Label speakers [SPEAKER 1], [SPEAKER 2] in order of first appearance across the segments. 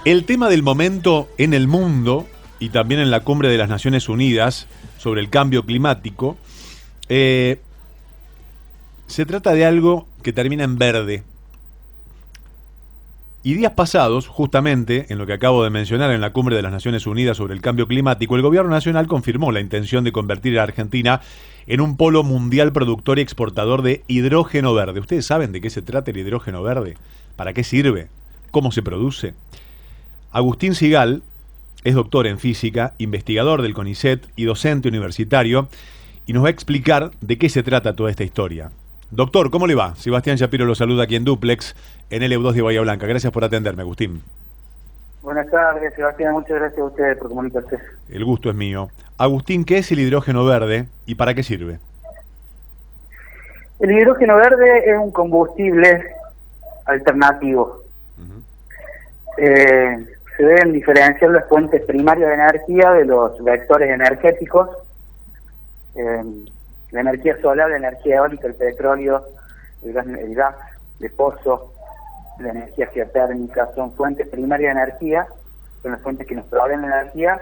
[SPEAKER 1] El tema del momento en el mundo y también en la cumbre de las Naciones Unidas sobre el cambio climático, se trata de algo que termina en verde. Y días pasados, justamente, en lo que acabo de mencionar en la cumbre de las Naciones Unidas sobre el cambio climático, el gobierno nacional confirmó la intención de convertir a Argentina en un polo mundial productor y exportador de hidrógeno verde. ¿Ustedes saben de qué se trata el hidrógeno verde? ¿Para qué sirve? ¿Cómo se produce? Agustín Sigal es doctor en física, investigador del CONICET y docente universitario, y nos va a explicar de qué se trata toda esta historia. Doctor, ¿cómo le va? Sebastián Shapiro lo saluda aquí en Duplex, en LU2 de Bahía Blanca. Gracias por atenderme, Agustín.
[SPEAKER 2] Buenas tardes, Sebastián. Muchas gracias a ustedes por comunicarse.
[SPEAKER 1] El gusto es mío. Agustín, ¿qué es el hidrógeno verde y para qué sirve?
[SPEAKER 2] El hidrógeno verde es un combustible alternativo. Se deben diferenciar las fuentes primarias de energía de los vectores energéticos. La energía solar, la energía eólica, el petróleo, el gas de pozo, la energía geotérmica, son fuentes primarias de energía, son las fuentes que nos proveen la energía,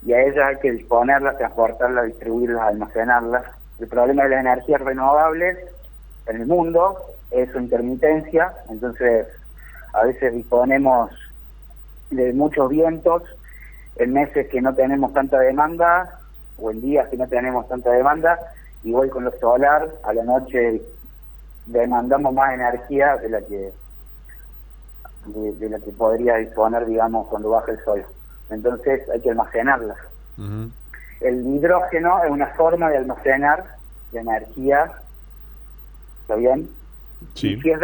[SPEAKER 2] y a ellas hay que disponerlas, transportarlas, distribuirlas, almacenarlas. El problema de las energías renovables en el mundo es su intermitencia, entonces a veces disponemos de muchos vientos en meses que no tenemos tanta demanda, o en días que no tenemos tanta demanda, igual con lo solar, a la noche demandamos más energía de la que podría disponer, digamos, cuando baja el sol. Entonces hay que almacenarlas. El hidrógeno es una forma de almacenar la energía, ¿está bien?
[SPEAKER 1] Sí.
[SPEAKER 2] Y si es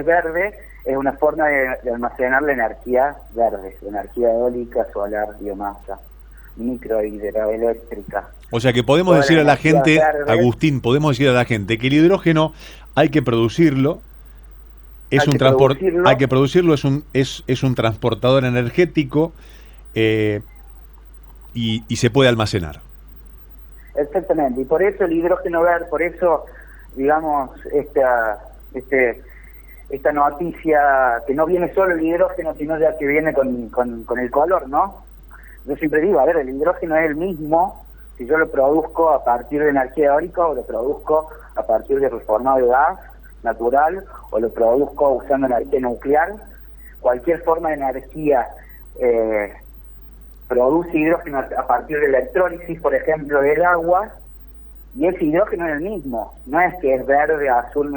[SPEAKER 2] verde, es una forma de almacenar la energía verde, la energía eólica, solar, biomasa, microhidroeléctrica.
[SPEAKER 1] O sea que podemos
[SPEAKER 2] Toda
[SPEAKER 1] decir
[SPEAKER 2] la
[SPEAKER 1] a la
[SPEAKER 2] energía
[SPEAKER 1] gente,
[SPEAKER 2] verde,
[SPEAKER 1] Agustín, podemos decir a la gente que el hidrógeno hay que producirlo, es un
[SPEAKER 2] producirlo.
[SPEAKER 1] hay que producirlo, es un transportador energético y se puede almacenar.
[SPEAKER 2] Exactamente, y por eso el hidrógeno verde, por eso, digamos, esta noticia, que no viene solo el hidrógeno, sino ya que viene con el color, ¿no? Yo siempre digo, a ver, el hidrógeno es el mismo si yo lo produzco a partir de energía eólica o lo produzco a partir de reformado de gas natural o lo produzco usando energía nuclear. Cualquier forma de energía produce hidrógeno a partir de la electrólisis, por ejemplo, del agua, y ese hidrógeno es el mismo, no es que es verde, azul,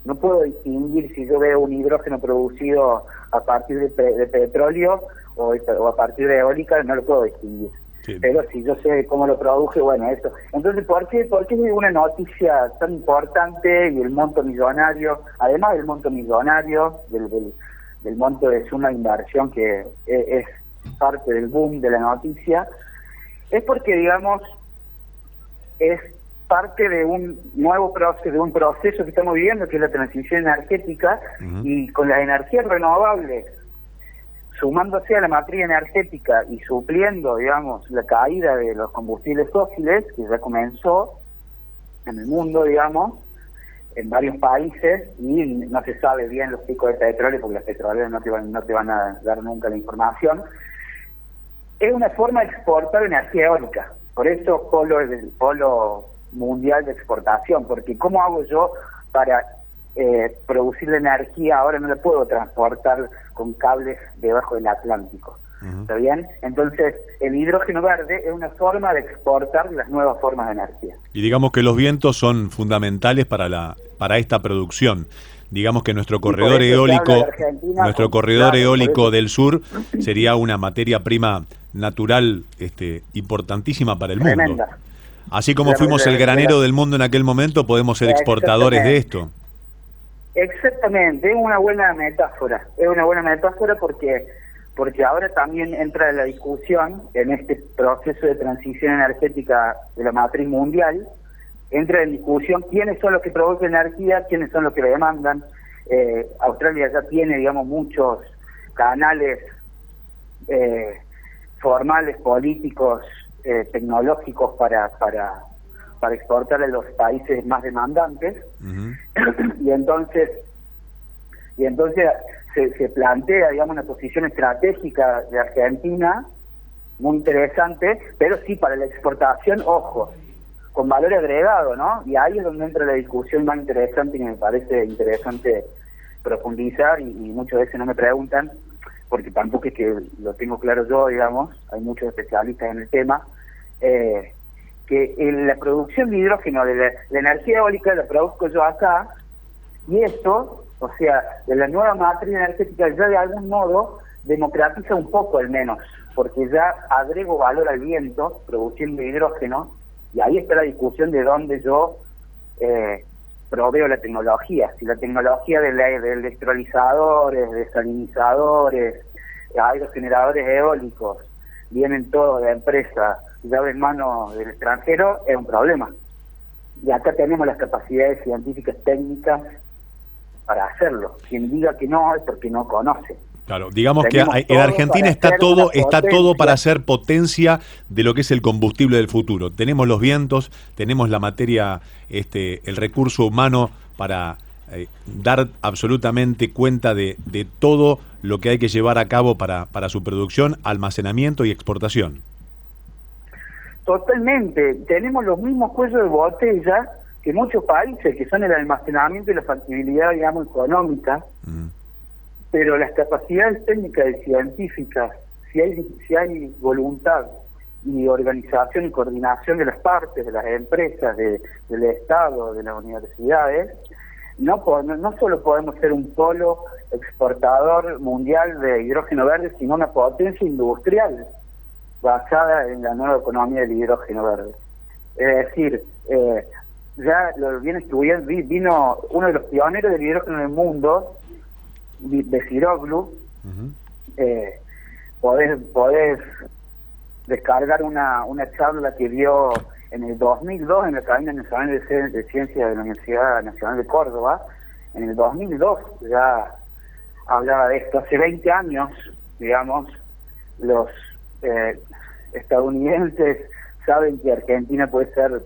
[SPEAKER 2] no puedo distinguir si yo veo un hidrógeno producido a partir de petróleo o a partir de eólica, no lo puedo distinguir. Sí. Pero si yo sé cómo lo produje, bueno, eso. Entonces, ¿por qué es una noticia tan importante y el monto millonario, además del monto millonario, del monto de suma de inversión que es parte del boom de la noticia? Es porque, digamos, es parte de un nuevo proceso, de un proceso que estamos viviendo, que es la transición energética, y con las energías renovables sumándose a la matriz energética y supliendo, digamos, la caída de los combustibles fósiles, que ya comenzó en el mundo, digamos, en varios países, y no se sabe bien los picos de petróleo, porque las petroleras no te van a dar nunca la información. Es una forma de exportar energía eólica, por eso polo es el polo mundial de exportación, porque ¿cómo hago yo para producir la energía? Ahora no la puedo transportar con cables debajo del Atlántico, ¿está bien? Entonces el hidrógeno verde es una forma de exportar las nuevas formas de energía.
[SPEAKER 1] Y digamos que los vientos son fundamentales para esta producción. Digamos que nuestro corredor eólico del sur sería una materia prima natural importantísima para el mundo. Así como fuimos el granero del mundo en aquel momento, podemos ser exportadores de esto.
[SPEAKER 2] Exactamente, es una buena metáfora porque ahora también entra la discusión en este proceso de transición energética de la matriz mundial, entra en discusión quiénes son los que producen energía, quiénes son los que la demandan. Australia ya tiene, digamos, muchos canales formales, políticos, tecnológicos para exportar a los países más demandantes. Y entonces se plantea, digamos, una posición estratégica de Argentina muy interesante, pero sí para la exportación, ojo, con valor agregado, ¿no? Y ahí es donde entra la discusión más interesante y me parece interesante profundizar, y muchas veces no me preguntan, porque tampoco es que lo tengo claro yo, digamos, hay muchos especialistas en el tema, que en la producción de hidrógeno, de la energía eólica la produzco yo acá, y esto, o sea, de la nueva matriz energética ya de algún modo democratiza un poco al menos, porque ya agrego valor al viento produciendo hidrógeno, y ahí está la discusión de dónde yo proveo la tecnología. Si la tecnología de electrolizadores, desalinizadores, aerogeneradores eólicos, vienen todos de empresas llave en mano del extranjero, es un problema. Y acá tenemos las capacidades científicas técnicas para hacerlo. Quien diga que no es porque no conoce.
[SPEAKER 1] Claro, digamos que en Argentina está todo para ser potencia de lo que es el combustible del futuro. Tenemos los vientos, tenemos la materia, el recurso humano para dar absolutamente cuenta de todo lo que hay que llevar a cabo para su producción, almacenamiento y exportación.
[SPEAKER 2] Totalmente. Tenemos los mismos cuellos de botella que muchos países, que son el almacenamiento y la factibilidad, digamos, económica. Pero las capacidades técnicas y científicas, si hay voluntad y organización y coordinación de las partes, de las empresas, del Estado, de las universidades, no solo podemos ser un polo exportador mundial de hidrógeno verde, sino una potencia industrial basada en la nueva economía del hidrógeno verde. Es decir, ya lo viene estudiando, vino uno de los pioneros del hidrógeno en el mundo, Beciroglu. Podés descargar una charla que dio en el 2002 en la Academia Nacional de Ciencias de la Universidad Nacional de Córdoba. En el 2002 ya hablaba de esto. Hace 20 años, digamos, los estadounidenses saben que Argentina puede ser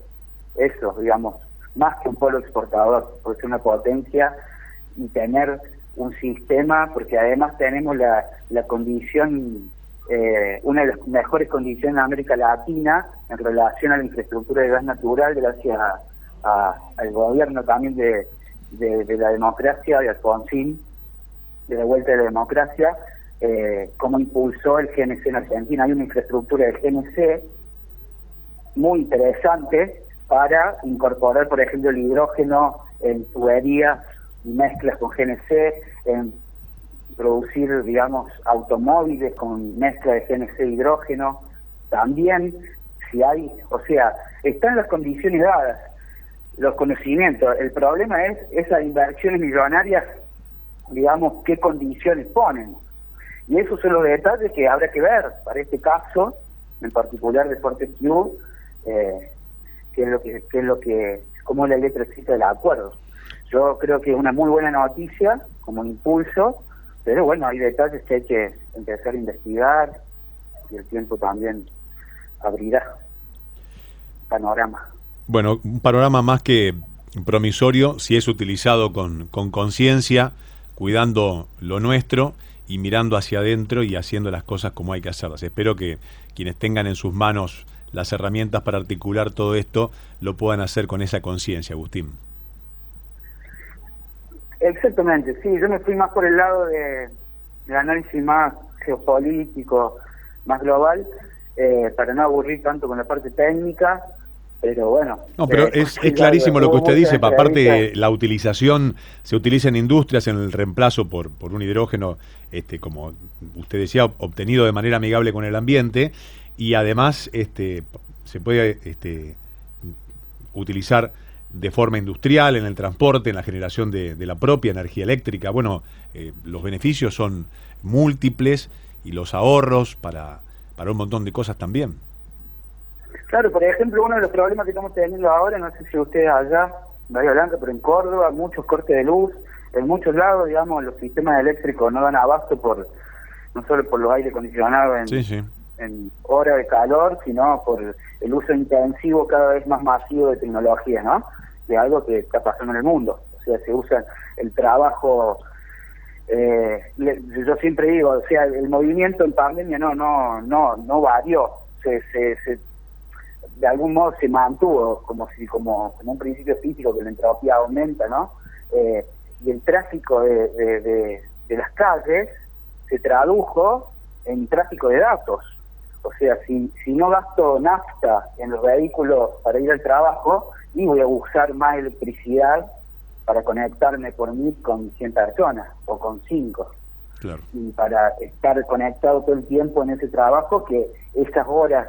[SPEAKER 2] eso, digamos, más que un polo exportador, puede ser una potencia y tener un sistema, porque además tenemos la condición, una de las mejores condiciones en América Latina en relación a la infraestructura de gas natural, gracias al gobierno también de la democracia, de Alfonsín, de la vuelta de la democracia, cómo impulsó el GNC en Argentina. Hay una infraestructura de GNC muy interesante para incorporar, por ejemplo, el hidrógeno en tuberías y mezclas con GNC, en producir, digamos, automóviles con mezcla de GNC e hidrógeno. También, si hay, o sea, están las condiciones dadas, los conocimientos. El problema es esas inversiones millonarias, digamos, qué condiciones ponen. Y esos son los detalles que habrá que ver para este caso, en particular de Fortescue, cómo la letra existe del acuerdo. Yo creo que es una muy buena noticia como impulso, pero bueno, hay detalles que hay que empezar a investigar y el tiempo también abrirá panorama.
[SPEAKER 1] Bueno, un panorama más que promisorio si es utilizado con conciencia, cuidando lo nuestro y mirando hacia adentro y haciendo las cosas como hay que hacerlas. Espero que quienes tengan en sus manos las herramientas para articular todo esto lo puedan hacer con esa conciencia, Agustín.
[SPEAKER 2] Exactamente, sí, yo me fui más por el lado del análisis más geopolítico, más global, para no aburrir tanto con la parte técnica, pero bueno.
[SPEAKER 1] No, pero es clarísimo lo que usted dice, aparte de la utilización, se utiliza en industrias en el reemplazo por un hidrógeno, como usted decía, obtenido de manera amigable con el ambiente, y además se puede utilizar de forma industrial, en el transporte, en la generación de la propia energía eléctrica. Bueno, los beneficios son múltiples y los ahorros para un montón de cosas también.
[SPEAKER 2] Claro, por ejemplo, uno de los problemas que estamos teniendo ahora, no sé si ustedes allá, en Bahía Blanca, pero en Córdoba, muchos cortes de luz, en muchos lados, digamos, los sistemas eléctricos no dan abasto no solo por los aire acondicionados en hora de calor, sino por el uso intensivo cada vez más masivo de tecnología, ¿no? De algo que está pasando en el mundo. O sea, se usa el trabajo Yo siempre digo, o sea, el movimiento en pandemia no varió, de algún modo se mantuvo como un principio físico que la entropía aumenta, ¿no? Y el tráfico de las calles se tradujo en tráfico de datos. O sea, si no gasto nafta en los vehículos para ir al trabajo, y voy a usar más electricidad para conectarme por mí con 100 personas o con 5.
[SPEAKER 1] Claro.
[SPEAKER 2] Y para estar conectado todo el tiempo en ese trabajo, que esas horas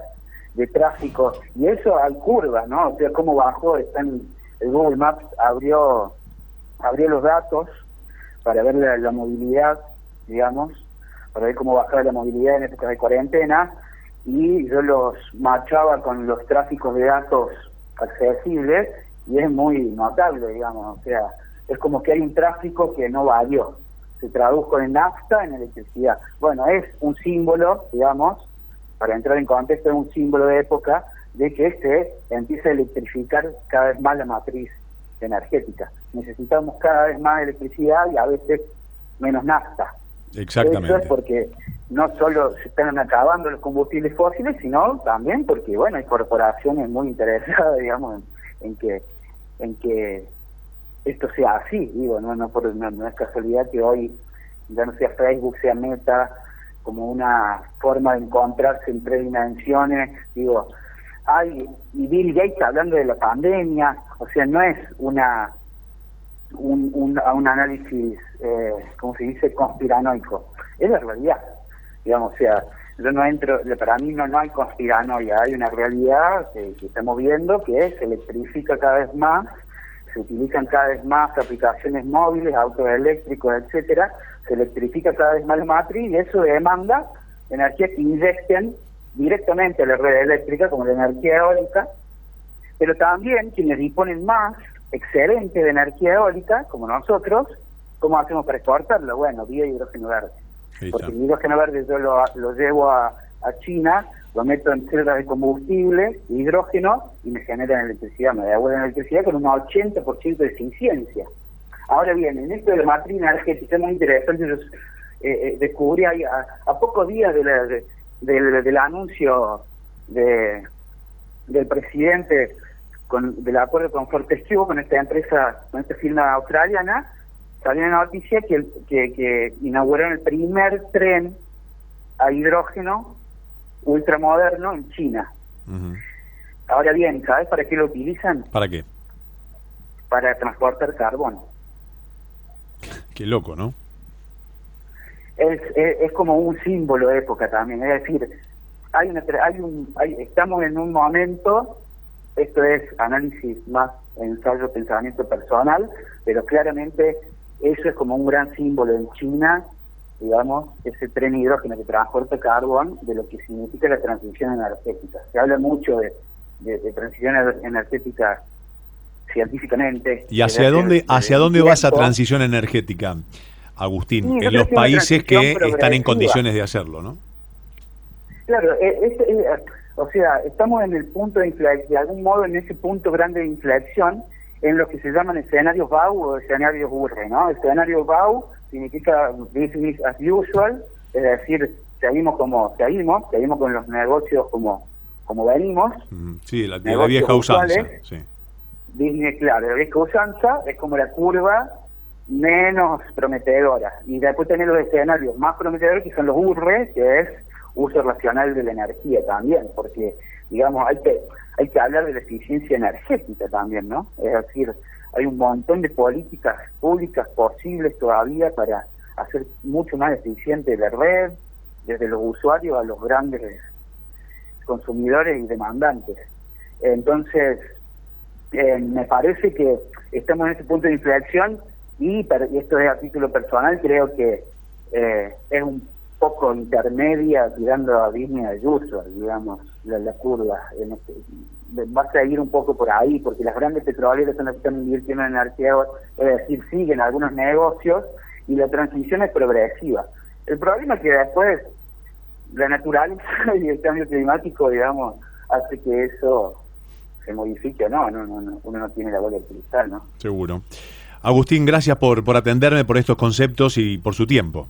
[SPEAKER 2] de tráfico, y eso hay curvas, ¿no? O sea, cómo bajó, el Google Maps abrió los datos para ver la movilidad, digamos, para ver cómo bajaba la movilidad en épocas de cuarentena, y yo los marchaba con los tráficos de datos accesibles, y es muy notable, digamos, o sea, es como que hay un tráfico que no varió, se tradujo en nafta, en electricidad. Bueno, es un símbolo, digamos, para entrar en contexto, es un símbolo de época de que se empieza a electrificar cada vez más la matriz energética. Necesitamos cada vez más electricidad y a veces menos nafta.
[SPEAKER 1] Exactamente.
[SPEAKER 2] Eso es porque no solo se están acabando los combustibles fósiles, sino también porque, bueno, hay corporaciones muy interesadas, digamos, en que esto sea así. Digo, no es casualidad que hoy ya no sea Facebook, sea Meta, como una forma de encontrarse en 3 dimensiones. Digo, y Bill Gates hablando de la pandemia, o sea, no es un análisis, ¿cómo se dice?, conspiranoico, es la realidad, digamos. O sea, yo no entro, para mí no hay conspiranoia, hay una realidad que estamos viendo, que se electrifica cada vez más, se utilizan cada vez más aplicaciones móviles, autos eléctricos, etcétera, se electrifica cada vez más la matriz, y eso demanda energía que inyecten directamente a la red eléctrica, como la energía eólica, pero también quienes disponen más excelente de energía eólica, como nosotros, ¿cómo hacemos para exportarlo? Bueno, vía hidrógeno verde. Porque el hidrógeno verde yo lo llevo a China, lo meto en celdas de combustible, hidrógeno, y me generan electricidad, me devuelven electricidad con un 80% de eficiencia. Ahora bien, en esto de la matriz energética es muy interesante. Yo descubrí ahí, a pocos días del anuncio del presidente del acuerdo con Fortescue, con esta empresa, con esta firma australiana, salió una noticia que inauguraron el primer tren a hidrógeno ultramoderno en China.
[SPEAKER 1] Uh-huh.
[SPEAKER 2] Ahora bien, ¿sabes para qué lo utilizan?
[SPEAKER 1] ¿Para qué?
[SPEAKER 2] Para transportar carbón.
[SPEAKER 1] Qué loco, ¿no?
[SPEAKER 2] Es como un símbolo de época también, es decir, estamos en un momento, esto es análisis más ensayo, pensamiento personal, pero claramente eso es como un gran símbolo en China, digamos, ese tren hidrógeno que transporta carbón, de lo que significa la transición energética. Se habla mucho de transición energética científicamente.
[SPEAKER 1] ¿Y hacia dónde va esa transición energética, Agustín? En los países que están en condiciones de hacerlo, ¿no?
[SPEAKER 2] Claro, o sea, estamos en el punto de inflexión, de algún modo en ese punto grande de inflexión, en lo que se llaman escenarios BAU o escenarios URRE, ¿no? Escenario BAU significa business as usual, es decir, seguimos con los negocios como venimos.
[SPEAKER 1] Sí, la vieja usanza. Sí.
[SPEAKER 2] Business, claro, la vieja usanza es como la curva menos prometedora. Y después tener los escenarios más prometedores, que son los URRE, que es uso racional de la energía también, porque, digamos, hay que hablar de la eficiencia energética también, ¿no? Es decir, hay un montón de políticas públicas posibles todavía para hacer mucho más eficiente la red, desde los usuarios a los grandes consumidores y demandantes. Entonces, me parece que estamos en ese punto de inflexión, y esto es a título personal, creo que es un poco intermedia, tirando a business as usual, digamos, la curva. Va a seguir un poco por ahí, porque las grandes petroleras son las que están invirtiendo en energía, es decir, siguen algunos negocios, y la transición es progresiva. El problema es que después la naturaleza y el cambio climático, digamos, hace que eso se modifique o no, uno no tiene la bola de cristal, ¿no?
[SPEAKER 1] Seguro. Agustín, gracias por atenderme, por estos conceptos y por su tiempo.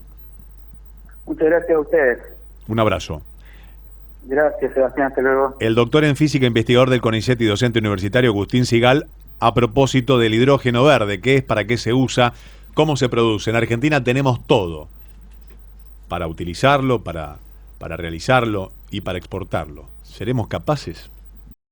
[SPEAKER 2] Muchas gracias a ustedes.
[SPEAKER 1] Un abrazo.
[SPEAKER 2] Gracias, Sebastián. Hasta luego.
[SPEAKER 1] El doctor en física, investigador del CONICET y docente universitario Agustín Sigal, a propósito del hidrógeno verde, qué es, para qué se usa, cómo se produce. En Argentina tenemos todo para utilizarlo, para realizarlo y para exportarlo. ¿Seremos capaces?